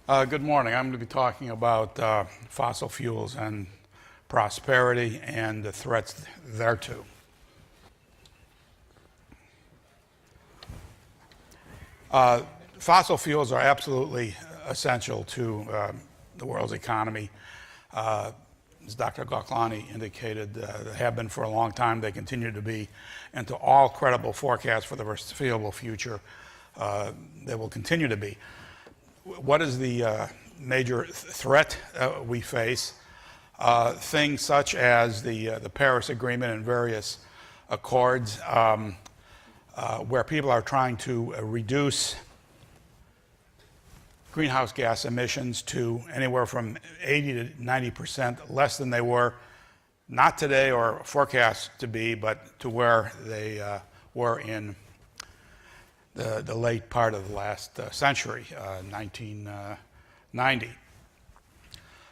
Good morning. I'm going to be talking about fossil fuels and prosperity and the threats thereto. Fossil fuels are absolutely essential to the world's economy. As Dr. Gauklani indicated, they have been for a long time. They continue to be. And to all credible forecasts for the foreseeable future, they will continue to be. What is the major threat we face? Things such as the Paris Agreement and various accords where people are trying to reduce greenhouse gas emissions to anywhere from 80 to 90% less than they were, not today or forecast to be, but to where they were in the late part of the last century, 1990.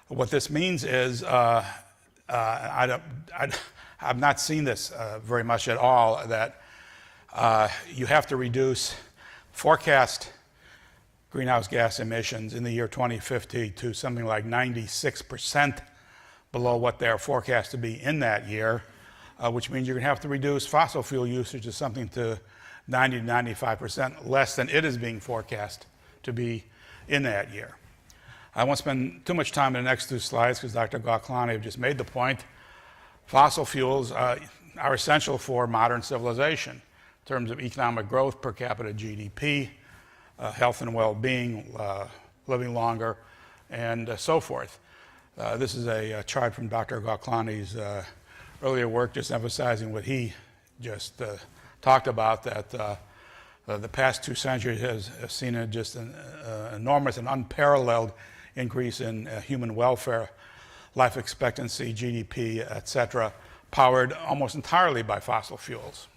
What this means is, I've not seen this very much at all, that you have to reduce forecast greenhouse gas emissions in the year 2050 to something like 96% below what they're forecast to be in that year, which means you're going to have to reduce fossil fuel usage to something to 90 to 95% less than it is being forecast to be in that year. I won't spend too much time in the next two slides because Dr. Gauklani just made the point. Fossil fuels are essential for modern civilization in terms of economic growth, per capita GDP, health and well-being, living longer, and so forth. This is a chart from Dr. Gauklani's earlier work, just emphasizing what he just talked about, that the past 2 centuries has seen just an enormous and unparalleled increase in human welfare, life expectancy, GDP, etc., powered almost entirely by fossil fuels.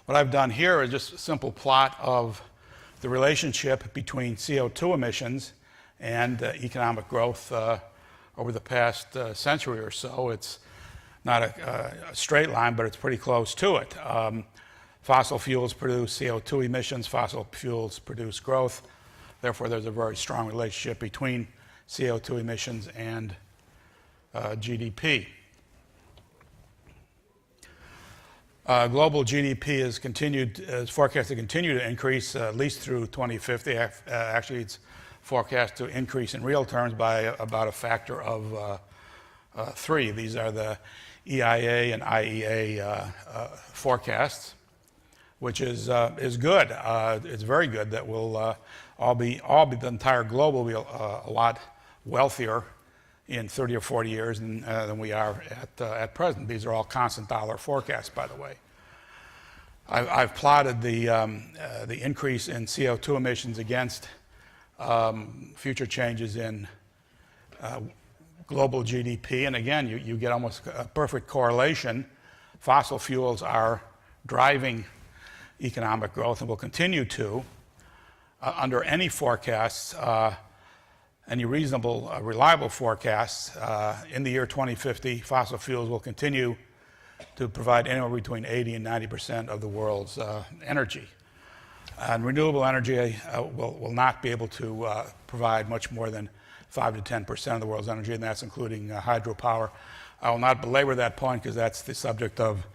What I've done here is just a simple plot of the relationship between CO2 emissions and economic growth over the past century or so. It's not a straight line, but it's pretty close to it. Fossil fuels produce CO2 emissions, fossil fuels produce growth. Therefore, there's a very strong relationship between CO2 emissions and GDP. Global GDP is forecast to continue to increase at least through 2050. Actually, it's forecast to increase in real terms by about a factor of 3. These are the EIA and IEA forecasts, which is good. It's very good that we'll the entire globe will be a lot wealthier in 30 or 40 years than we are at present. These are all constant dollar forecasts, by the way. I've plotted the increase in CO2 emissions against future changes in global GDP. And again, you get almost a perfect correlation. Fossil fuels are driving economic growth and will continue to. Under any forecasts, any reasonable, reliable forecasts, in the year 2050, fossil fuels will continue to provide anywhere between 80 and 90% of the world's energy. And renewable energy will not be able to provide much more than 5 to 10% of the world's energy, and that's including hydropower. I will not belabor that point because that's the subject of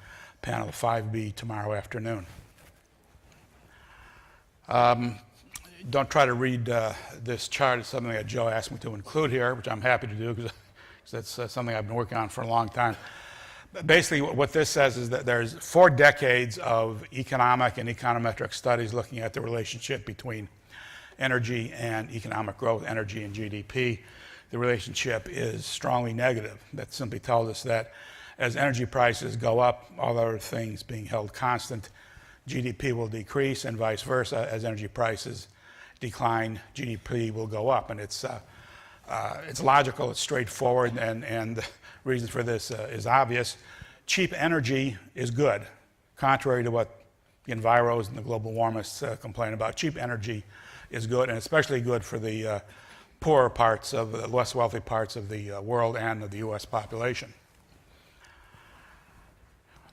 panel 5B tomorrow afternoon. Don't try to read this chart. It's something that Joe asked me to include here, which I'm happy to do because that's something I've been working on for a long time. But basically, what this says is that there's 4 decades of economic and econometric studies looking at the relationship between energy and economic growth, energy and GDP. The relationship is strongly negative. That simply tells us that as energy prices go up, all other things being held constant, GDP will decrease, and vice versa. As energy prices decline, GDP will go up. And it's logical, it's straightforward, and the reason for this is obvious. Cheap energy is good, contrary to what the enviros and the global warmists complain about. Cheap energy is good, and especially good for the poorer parts of the less wealthy parts of the world and of the U.S. population.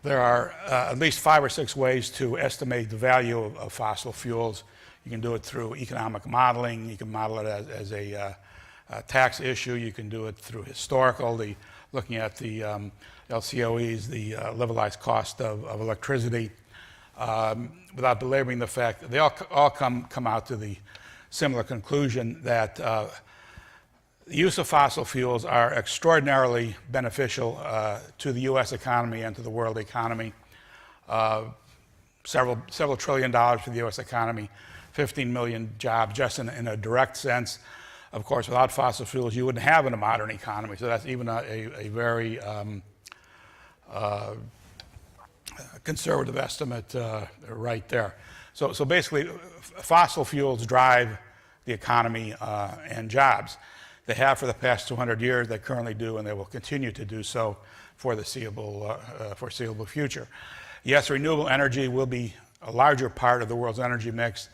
There are at least 5 or 6 ways to estimate the value of fossil fuels. You can do it through economic modeling. You can model it as a tax issue. You can do it through historical, looking at the LCOEs, the levelized cost of electricity. Without belaboring the fact that they all come out to the similar conclusion that the use of fossil fuels are extraordinarily beneficial to the U.S. economy and to the world economy. Several trillion dollars for the U.S. economy, 15 million jobs just in a direct sense. Of course, without fossil fuels, you wouldn't have a modern economy. So that's even a very conservative estimate right there. So basically, fossil fuels drive the economy and jobs. They have for the past 200 years, they currently do, and they will continue to do so for the foreseeable future. Yes, renewable energy will be a larger part of the world's energy mix.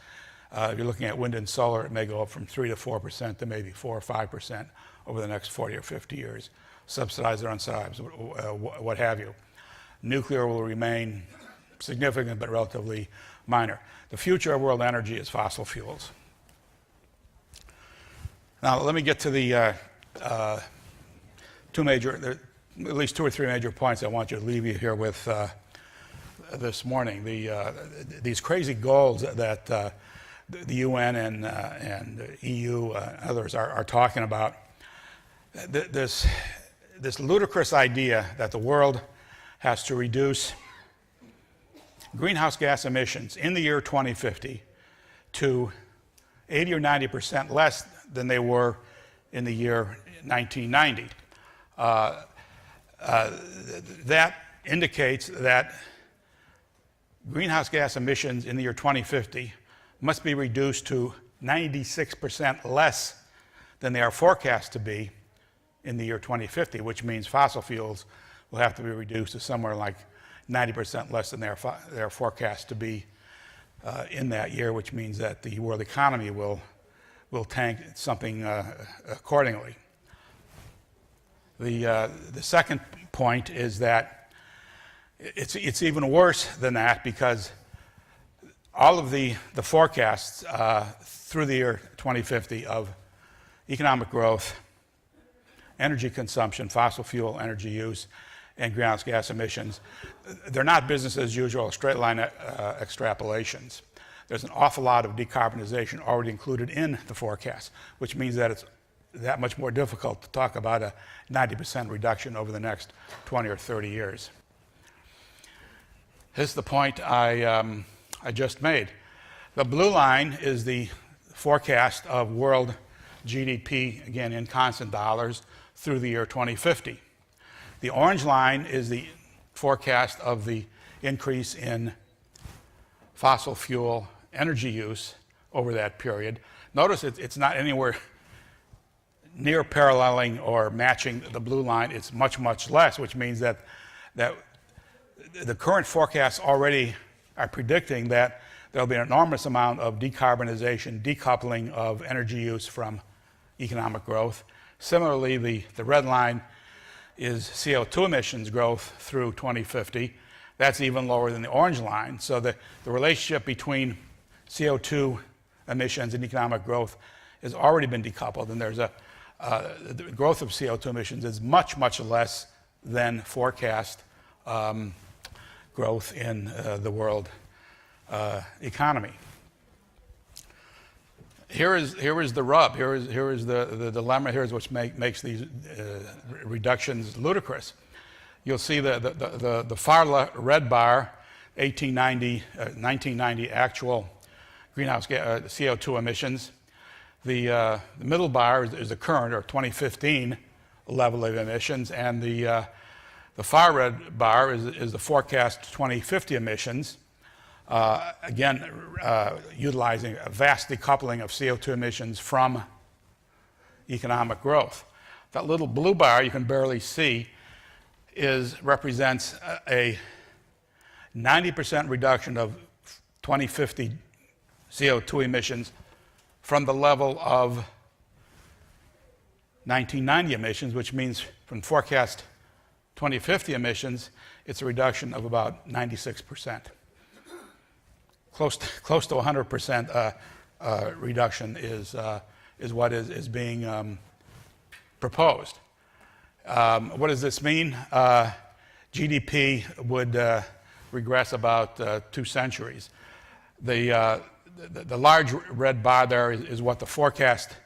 If you're looking at wind and solar, it may go up from 3 to 4% to maybe 4 or 5% over the next 40 or 50 years, subsidized or unsubsidized, what have you. Nuclear will remain significant but relatively minor. The future of world energy is fossil fuels. Now, let me get to the at least 2 or 3 major points I want you to leave you here with this morning. These crazy goals that the UN and the EU and others are talking about. This ludicrous idea that the world has to reduce greenhouse gas emissions in the year 2050 to 80 or 90% less than they were in the year 1990. That indicates that greenhouse gas emissions in the year 2050 must be reduced to 96% less than they are forecast to be in the year 2050, which means fossil fuels will have to be reduced to somewhere like 90% less than they are forecast to be in that year, which means that the world economy will tank something accordingly. The second point is that it's even worse than that, because all of the forecasts through the year 2050 of economic growth, energy consumption, fossil fuel energy use, and greenhouse gas emissions, they're not business as usual, straight line extrapolations. There's an awful lot of decarbonization already included in the forecast, which means that it's that much more difficult to talk about a 90% reduction over the next 20 or 30 years. Here's the point I just made. The blue line is the forecast of world GDP, again in constant dollars, through the year 2050. The orange line is the forecast of the increase in fossil fuel energy use over that period. Notice it's not anywhere near paralleling or matching the blue line. It's much, much less, which means that the current forecasts already are predicting that there'll be an enormous amount of decarbonization, decoupling of energy use from economic growth. Similarly, the red line is CO2 emissions growth through 2050. That's even lower than the orange line. So the relationship between CO2 emissions and economic growth has already been decoupled, and there's the growth of CO2 emissions is much, much less than forecast growth in the world economy. Here is the rub. Here is the dilemma. Here's what makes these reductions ludicrous. You'll see the far red bar, 1990 actual greenhouse gas, CO2 emissions. The middle bar is the current, or 2015 level of emissions, and the far red bar is the forecast 2050 emissions. Again, utilizing a vast decoupling of CO2 emissions from economic growth. That little blue bar you can barely see represents a 90% reduction of 2050 CO2 emissions from the level of 1990 emissions, which means from forecast 2050 emissions, it's a reduction of about 96%. Close to 100% reduction is what is being proposed. What does this mean? GDP would regress about 2 centuries. The large red bar there is what the forecast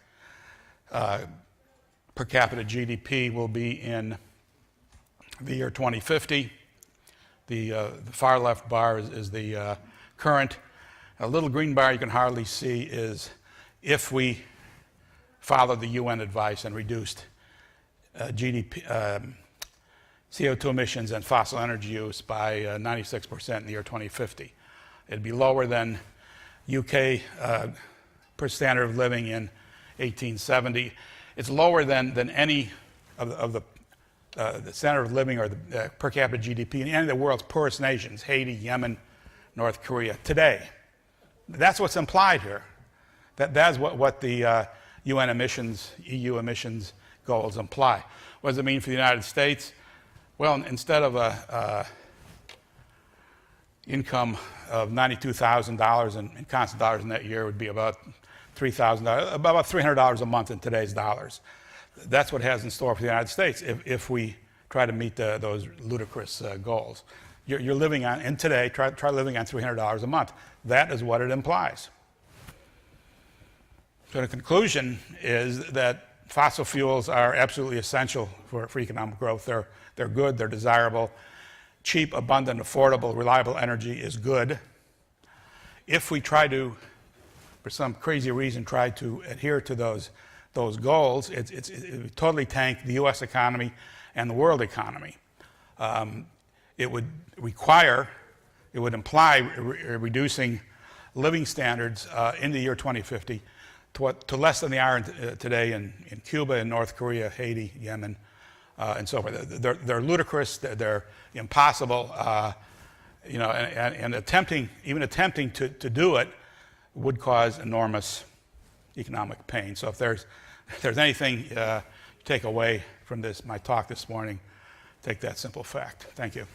per capita GDP will be in the year 2050. The far left bar is the current. A little green bar you can hardly see is if we followed the UN advice and reduced GDP, CO2 emissions and fossil energy use by 96% in the year 2050. It'd be lower than UK per standard of living in 1870. It's lower than any of the standard of living or the per capita GDP in any of the world's poorest nations, Haiti, Yemen, North Korea, today. That's what's implied here. That's what the UN emissions, EU emissions goals imply. What does it mean for the United States? Well, instead of a income of $92,000 in constant dollars in that year, it would be about $3,000, about $300 a month in today's dollars. That's what it has in store for the United States if we try to meet those ludicrous goals. You're living on, and today, try living on $300 a month. That is what it implies. So the conclusion is that fossil fuels are absolutely essential for economic growth. They're good, they're desirable. Cheap, abundant, affordable, reliable energy is good. If we try to, for some crazy reason, try to adhere to those goals, it would totally tank the U.S. economy and the world economy. It would imply reducing living standards in the year 2050 to less than they are today in Cuba, in North Korea, Haiti, Yemen, and so forth. They're ludicrous. They're impossible. And even attempting to do it would cause enormous economic pain. So if there's anything to take away from my talk this morning, take that simple fact. Thank you.